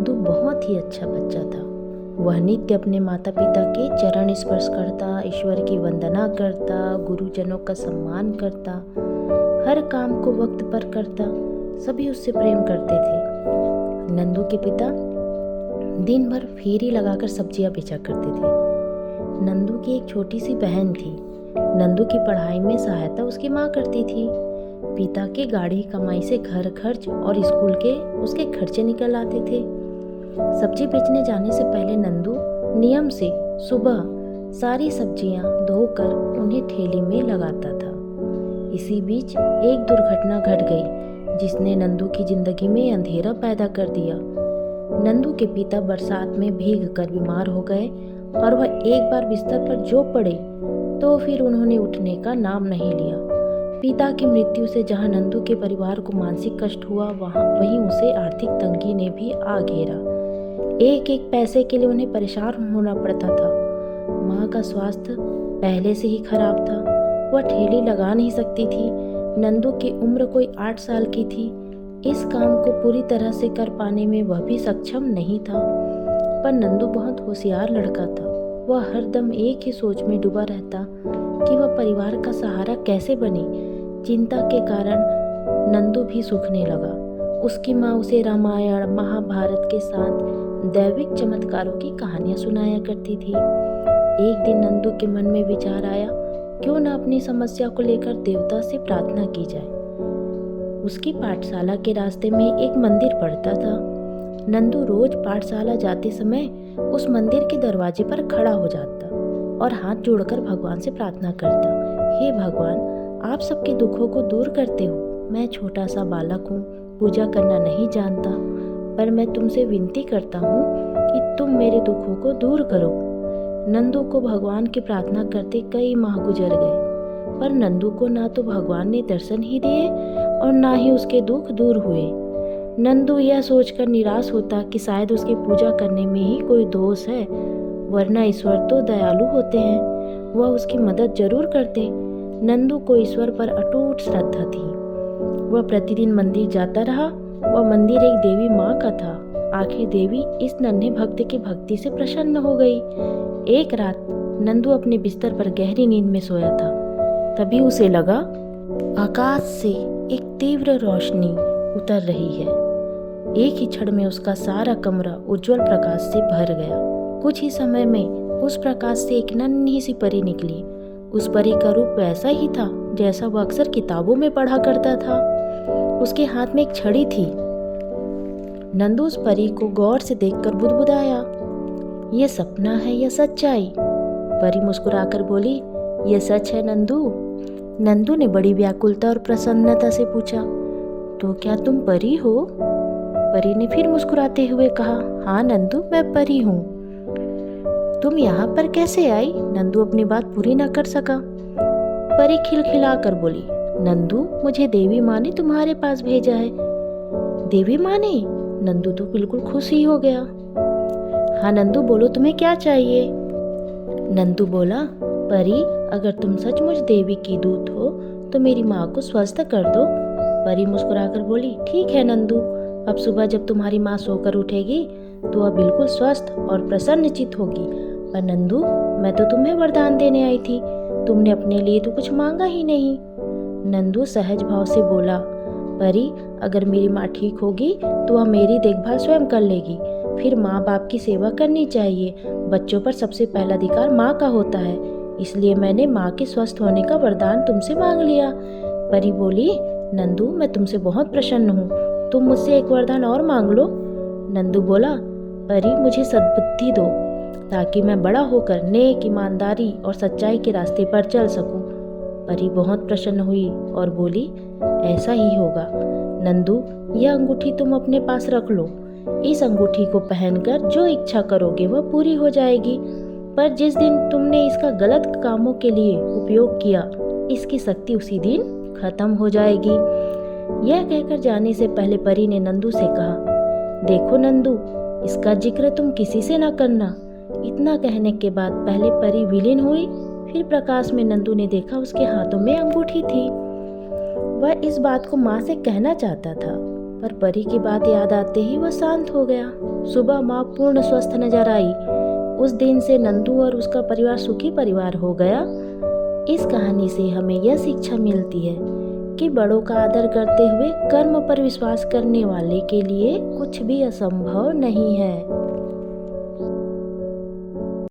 नंदू बहुत ही अच्छा बच्चा था। वह नित्य अपने माता पिता के चरण स्पर्श करता, ईश्वर की वंदना करता, गुरुजनों का सम्मान करता, हर काम को वक्त पर करता। सभी उससे प्रेम करते थे। नंदू के पिता दिन भर फेरी लगाकर सब्जियां बेचा करते थे। नंदू की एक छोटी सी बहन थी। नंदू की पढ़ाई में सहायता उसकी माँ करती थी। पिता की गाड़ी कमाई से घर खर्च और स्कूल के उसके खर्चे निकल आते थे। सब्जी बेचने जाने से पहले नंदू नियम से सुबह सारी सब्जियां धोकर उन्हें ठेली में लगाता था। इसी बीच एक दुर्घटना घट गई जिसने नंदू की जिंदगी में अंधेरा पैदा कर दिया। नंदू के पिता बरसात में भीग कर बीमार हो गए और वह एक बार बिस्तर पर जो पड़े तो फिर उन्होंने उठने का नाम नहीं लिया। पिता की मृत्यु से जहां नंदू के परिवार को मानसिक कष्ट हुआ, वहीं उसे आर्थिक तंगी ने भी आ घेरा। एक एक पैसे के लिए उन्हें परेशान होना पड़ता था। माँ का स्वास्थ्य पहले से ही खराब था। वह ठेली लगा नहीं सकती थी। नंदू की उम्र कोई 8 साल की थी। इस काम को पूरी तरह से कर पाने में वह भी सक्षम नहीं था। पर नंदू बहुत होशियार लड़का था। वह हरदम एक ही सोच में डूबा रहता कि वह परिवार का सहारा कैसे बने। चिंता के कारण नंदू भी सूखने लगा। उसकी माँ उसे रामायण महाभारत के साथ दैविक चमत्कारों की कहानियां सुनाया करती थी। एक दिन नंदू के मन में विचार आया, क्यों न अपनी समस्या को लेकर देवता से प्रार्थना की जाए। उसकी पाठशाला के रास्ते में एक मंदिर पड़ता था। नंदू रोज पाठशाला जाते समय उस मंदिर के दरवाजे पर खड़ा हो जाता और हाथ जोड़कर भगवान से प्रार्थना करता, हे भगवान, आप सबके दुखों को दूर करते हो। मैं छोटा सा बालक हूँ, पूजा करना नहीं जानता, पर मैं तुमसे विनती करता हूँ कि तुम मेरे दुखों को दूर करो। नंदू को भगवान की प्रार्थना करते कई माह गुजर गए, पर नंदू को ना तो भगवान ने दर्शन ही दिए और ना ही उसके दुख दूर हुए। नंदू यह सोचकर निराश होता कि शायद उसके पूजा करने में ही कोई दोष है, वरना ईश्वर तो दयालु होते हैं, वह उसकी मदद जरूर करते। नंदू को ईश्वर पर अटूट श्रद्धा थी। वह प्रतिदिन मंदिर जाता रहा। वह मंदिर एक देवी माँ का था। आखिर देवी इस नन्हे भक्त की भक्ति से प्रसन्न हो गई। एक रात नंदू अपने बिस्तर पर गहरी नींद में सोया था। तभी उसे लगा आकाश से एक तीव्र रोशनी उतर रही है। एक ही क्षण में उसका सारा कमरा उज्जवल प्रकाश से भर गया। कुछ ही समय में उस प्रकाश से एक नन्ही सी परी निकली। उस परी का रूप वैसा ही था जैसा वह अक्सर किताबों में पढ़ा करता था। उसके हाथ में एक छड़ी थी। नंदू उस परी को गौर से देखकर बुदबुदाया, ये सपना है या सच्चाई? परी मुस्कुराकर बोली, ये सच है नंदू। नंदू ने बड़ी व्याकुलता और प्रसन्नता से पूछा, तो क्या तुम परी हो? परी ने फिर मुस्कुराते हुए कहा, हाँ नंदू, मैं परी हूँ। तुम यहाँ पर कैसे आई? नंदू अपनी बात पूरी न कर सका। परी खिलखिला कर बोली, नंदू, मुझे देवी माँ ने तुम्हारे पास भेजा है। देवी माँ ने? नंदू तो बिल्कुल खुश ही हो गया। हाँ नंदू, बोलो तुम्हें क्या चाहिए? नंदू बोला, परी, अगर तुम सचमुच देवी की दूत हो तो मेरी माँ को स्वस्थ कर दो। परी मुस्कुराकर बोली, ठीक है नंदू, अब सुबह जब तुम्हारी माँ सोकर उठेगी तो वह बिल्कुल स्वस्थ और प्रसन्नचित्त होगी। पर नंदू, मैं तो तुम्हें वरदान देने आई थी, तुमने अपने लिए तो कुछ मांगा ही नहीं। नंदू सहज भाव से बोला, परी, अगर मेरी माँ ठीक होगी तो वह मेरी देखभाल स्वयं कर लेगी। फिर माँ बाप की सेवा करनी चाहिए। बच्चों पर सबसे पहला अधिकार माँ का होता है, इसलिए मैंने माँ के स्वस्थ होने का वरदान तुमसे मांग लिया। परी बोली, नंदू, मैं तुमसे बहुत प्रसन्न हूँ, तुम मुझसे एक वरदान और मांग लो। नंदू बोला, परी, मुझे सद्बुद्धि दो ताकि मैं बड़ा होकर नेक, ईमानदारी और सच्चाई के रास्ते पर चल सकूं। परी बहुत प्रसन्न हुई और बोली, ऐसा ही होगा। नंदू, यह अंगूठी तुम अपने पास रख लो। इस अंगूठी को पहनकर जो इच्छा करोगे वह पूरी हो जाएगी। पर जिस दिन तुमने इसका गलत कामों के लिए उपयोग किया, इसकी शक्ति उसी दिन खत्म हो जाएगी। यह कहकर जाने से पहले परी ने नंदू से कहा, देखो नंदू, इसका जिक्र तुम किसी से न करना। इतना कहने के बाद पहले परी विलीन हुई, फिर प्रकाश में नंदू ने देखा उसके हाथों में अंगूठी थी। वह इस बात को माँ से कहना चाहता था, पर परी की बात याद आते ही वह शांत हो गया। सुबह माँ पूर्ण स्वस्थ नजर आई। उस दिन से नंदू और उसका परिवार सुखी परिवार हो गया। इस कहानी से हमें यह शिक्षा मिलती है कि बड़ों का आदर करते हुए कर्म पर विश्वास करने वाले के लिए कुछ भी असंभव नहीं है।